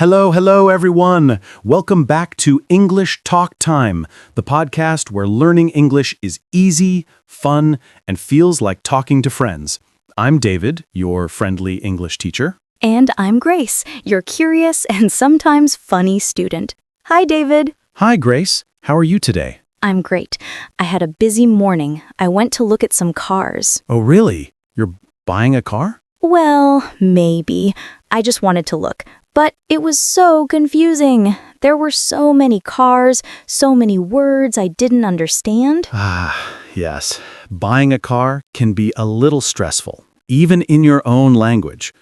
Hello, everyone. Welcome back to English Talk Time, the podcast where learning English is easy, fun, and feels like talking to friends. I'm David, your friendly English teacher. And I'm Grace, your curious and sometimes funny student. Hi, David. Hi, Grace. How are you today? I'm great. I had a busy morning. I went to look at some cars. Oh, really? You're buying a car? Well, maybe. I just wanted to look. But it was so confusing. There were so many cars, so many words I didn't understand. Yes. Buying a car can be a little stressful, even in your own language.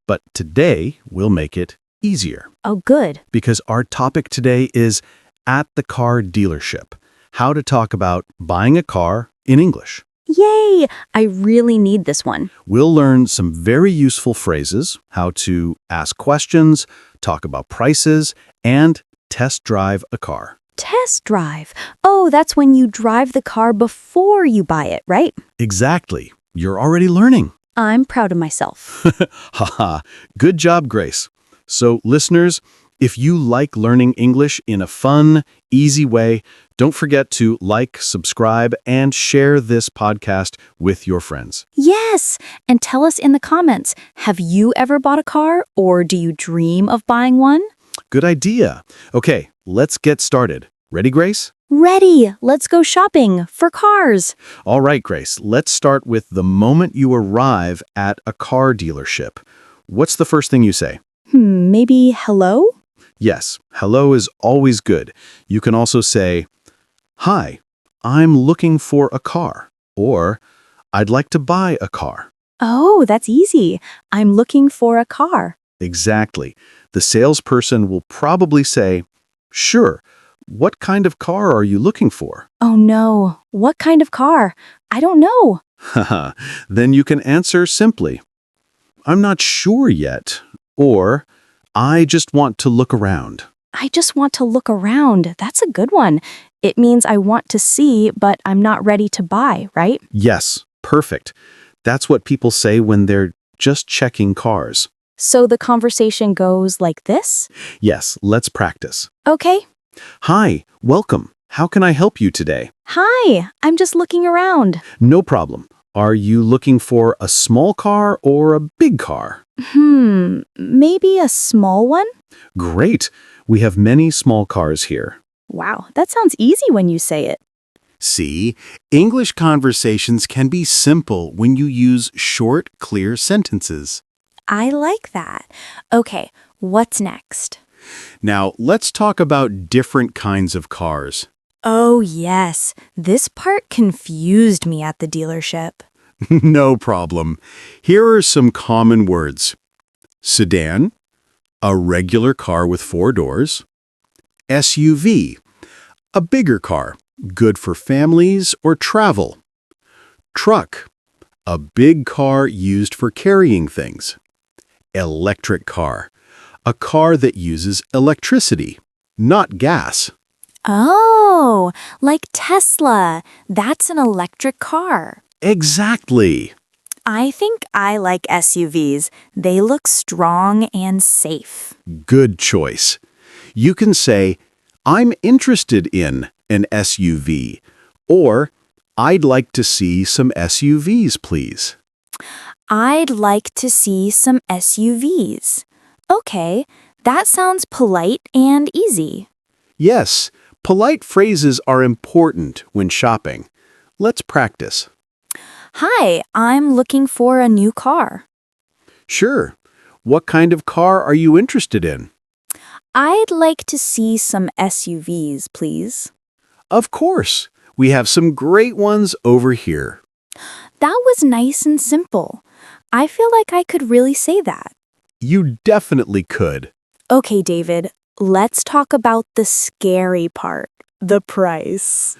But today, we'll make it easier. Oh, good. Because our topic today is at the car dealership. How to talk about buying a car in English. Yay! I really need this one. We'll learn some very useful phrases, how to ask questions, talk about prices, and test drive a car. Test drive. Oh, that's when you drive the car before you buy it, right? Exactly. You're already learning. I'm proud of myself. Haha. Good job, Grace. So, listeners, if you like learning English in a fun, easy way, don't forget to like, subscribe, and share this podcast with your friends. Yes, and tell us in the comments, have you ever bought a car or do you dream of buying one? Good idea. Okay, let's get started. Ready, Grace? Ready! Let's go shopping for cars. All right, Grace, let's start with the moment you arrive at a car dealership. What's the first thing you say? Maybe hello? Yes, hello is always good. You can also say, "Hi, I'm looking for a car," or "I'd like to buy a car." Oh, that's easy. I'm looking for a car. Exactly. The salesperson will probably say, "Sure, what kind of car are you looking for?" Oh no, what kind of car? I don't know. Haha. Then you can answer simply, "I'm not sure yet," or "I just want to look around." I just want to look around. That's a good one. It means I want to see, but I'm not ready to buy, right? Yes, perfect. That's what people say when they're just checking cars. So the conversation goes like this? Yes, let's practice. Okay. Hi, welcome. How can I help you today? Hi, I'm just looking around. No problem. Are you looking for a small car or a big car? Maybe a small one? Great. We have many small cars here. Wow, that sounds easy when you say it. See, English conversations can be simple when you use short, clear sentences. I like that. Okay, what's next? Now, let's talk about different kinds of cars. Oh, yes. This part confused me at the dealership. No problem. Here are some common words. Sedan, a regular car with 4 doors. SUV, a bigger car, good for families or travel. Truck, a big car used for carrying things. Electric car, a car that uses electricity, not gas. Oh, like Tesla. That's an electric car. Exactly. I think I like SUVs. They look strong and safe. Good choice. You can say, "I'm interested in an SUV," or "I'd like to see some SUVs, please." I'd like to see some SUVs. Okay, that sounds polite and easy. Yes, polite phrases are important when shopping. Let's practice. Hi, I'm looking for a new car. Sure. What kind of car are you interested in? I'd like to see some SUVs, please. Of course. We have some great ones over here. That was nice and simple. I feel like I could really say that. You definitely could. Okay, David, let's talk about the scary part, the price.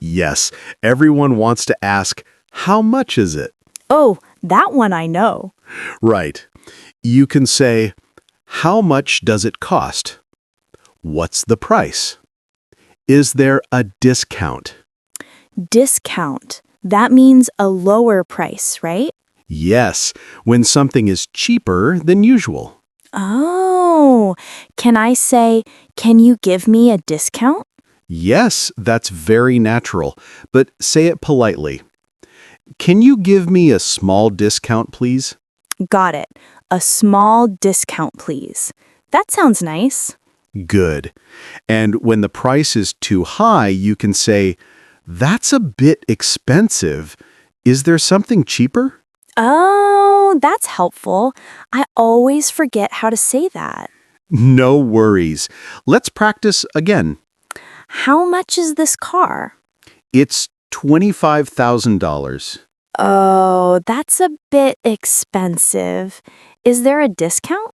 Yes, everyone wants to ask, how much is it? Oh, that one I know. Right. You can say, how much does it cost? What's the price? Is there a discount? Discount. That means a lower price, right? Yes, when something is cheaper than usual. Oh, can I say, can you give me a discount? Yes, that's very natural, but say it politely. Can you give me a small discount, please? Got it. A small discount, please. That sounds nice. Good. And when the price is too high, you can say, that's a bit expensive. Is there something cheaper? Oh, that's helpful. I always forget how to say that. No worries. Let's practice again. How much is this car? It's $25,000. Oh, that's a bit expensive. Is there a discount?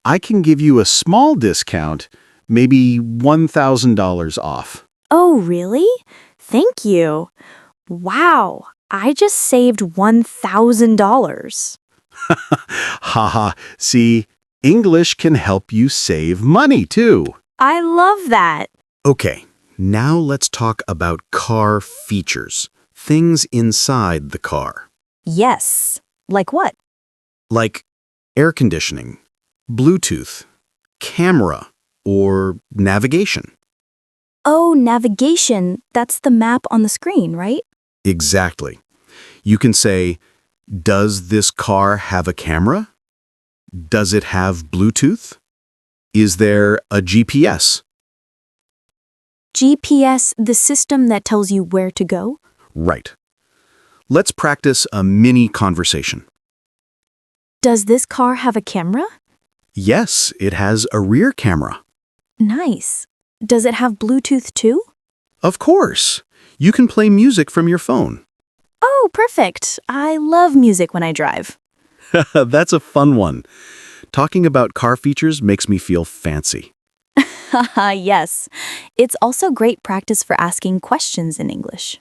I can give you a small discount, maybe $1,000 off. Oh, really? Thank you. Wow, I just saved $1,000. Haha, see, English can help you save money too. I love that. Okay, now let's talk about car features, things inside the car, Yes. Like what? like air conditioning, Bluetooth, camera, or navigation. Oh, navigation. That's the map on the screen, right? Exactly. You can say, does this car have a camera? Does it have Bluetooth? Is there a GPS? GPS, the system that tells you where to go? Right. Let's practice a mini conversation. Does this car have a camera? Yes, it has a rear camera. Nice. Does it have Bluetooth too? Of course. You can play music from your phone. Oh, perfect. I love music when I drive. That's a fun one. Talking about car features makes me feel fancy. Haha, yes. It's also great practice for asking questions in English.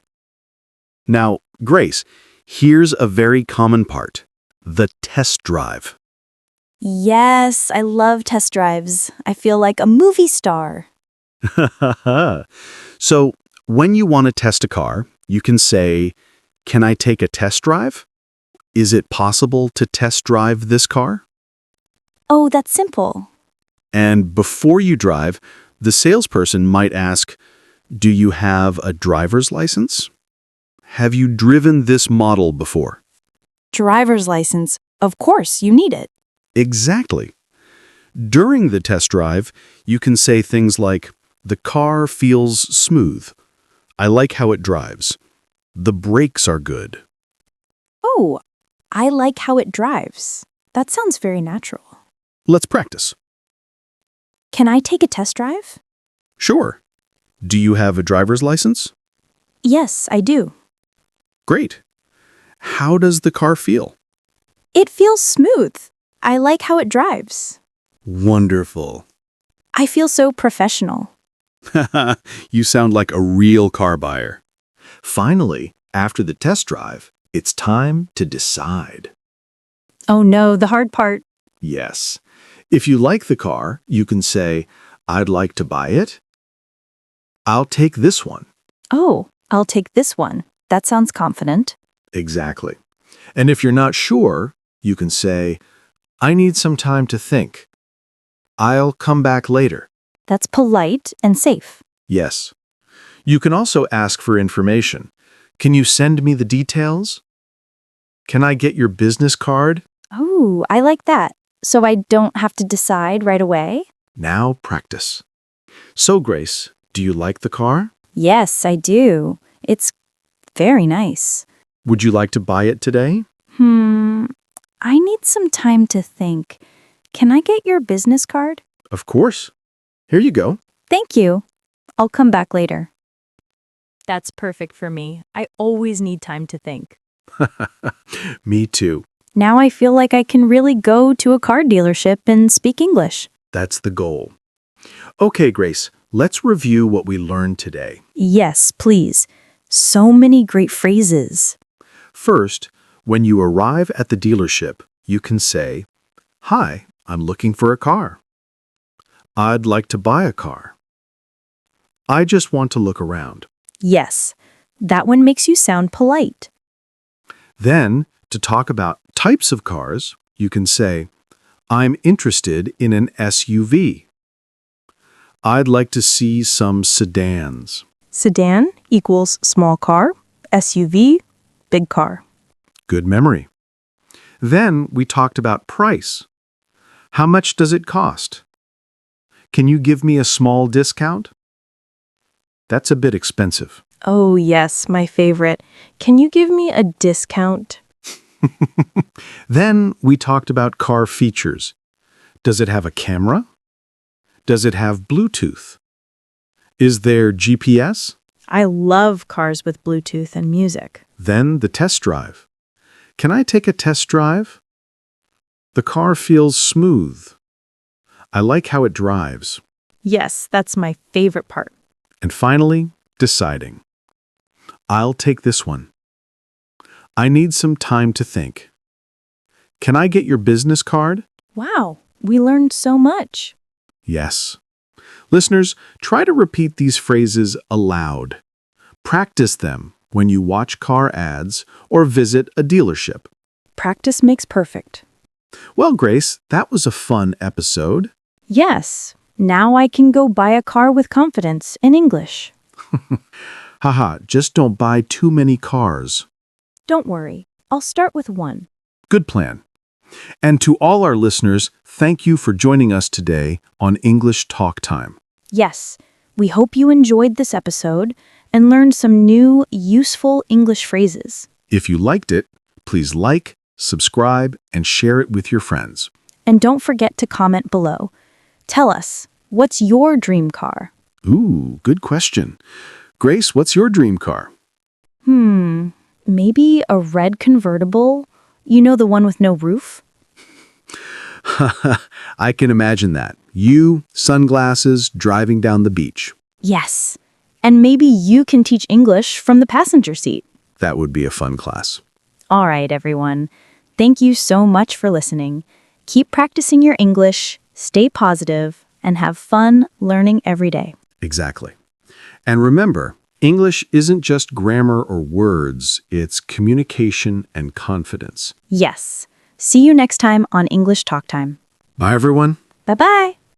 Now, Grace, here's a very common part. The test drive. Yes, I love test drives. I feel like a movie star. So, when you want to test a car, you can say, can I take a test drive? Is it possible to test drive this car? Oh, that's simple. And before you drive, the salesperson might ask, do you have a driver's license? Have you driven this model before? Driver's license. Of course, you need it. Exactly. During the test drive, you can say things like, the car feels smooth. I like how it drives. The brakes are good. Oh, I like how it drives. That sounds very natural. Let's practice. Can I take a test drive? Sure. Do you have a driver's license? Yes, I do. Great. How does the car feel? It feels smooth. I like how it drives. Wonderful. I feel so professional. You sound like a real car buyer. Finally, after the test drive, it's time to decide. Oh no, the hard part. Yes. If you like the car, you can say, I'd like to buy it. I'll take this one. Oh, I'll take this one. That sounds confident. Exactly. And if you're not sure, you can say, I need some time to think. I'll come back later. That's polite and safe. Yes. You can also ask for information. Can you send me the details? Can I get your business card? Oh, I like that. So I don't have to decide right away? Now practice. So, Grace, do you like the car? Yes, I do. It's very nice. Would you like to buy it today? I need some time to think. Can I get your business card? Of course. Here you go. Thank you. I'll come back later. That's perfect for me. I always need time to think. Me too. Now I feel like I can really go to a car dealership and speak English. That's the goal. Okay, Grace, let's review what we learned today. Yes, please. So many great phrases. First, when you arrive at the dealership, you can say, Hi, I'm looking for a car. I'd like to buy a car. I just want to look around. Yes, that one makes you sound polite. Then, to talk about types of cars, you can say, I'm interested in an SUV. I'd like to see some sedans. Sedan equals small car, SUV, big car. Good memory. Then we talked about price. How much does it cost? Can you give me a small discount? That's a bit expensive. Oh, yes, my favorite. Can you give me a discount? Then we talked about car features. Does it have a camera? Does it have Bluetooth? Is there GPS? I love cars with Bluetooth and music. Then the test drive. Can I take a test drive? The car feels smooth. I like how it drives. Yes, that's my favorite part. And finally, deciding. I'll take this one. I need some time to think. Can I get your business card? Wow, we learned so much. Yes. Listeners, try to repeat these phrases aloud. Practice them when you watch car ads or visit a dealership. Practice makes perfect. Well, Grace, that was a fun episode. Yes, now I can go buy a car with confidence in English. Haha, just don't buy too many cars. Don't worry, I'll start with one. Good plan. And to all our listeners, thank you for joining us today on English Talk Time. Yes, we hope you enjoyed this episode and learned some new, useful English phrases. If you liked it, please like, subscribe, and share it with your friends. And don't forget to comment below. Tell us, what's your dream car? Ooh, good question. Grace, what's your dream car? Maybe a red convertible? You know, the one with no roof? I can imagine that. You, sunglasses, driving down the beach. Yes. And maybe you can teach English from the passenger seat. That would be a fun class. All right, everyone. Thank you so much for listening. Keep practicing your English, stay positive, and have fun learning every day. Exactly. And remember, English isn't just grammar or words, it's communication and confidence. Yes. See you next time on English Talk Time. Bye, everyone. Bye-bye.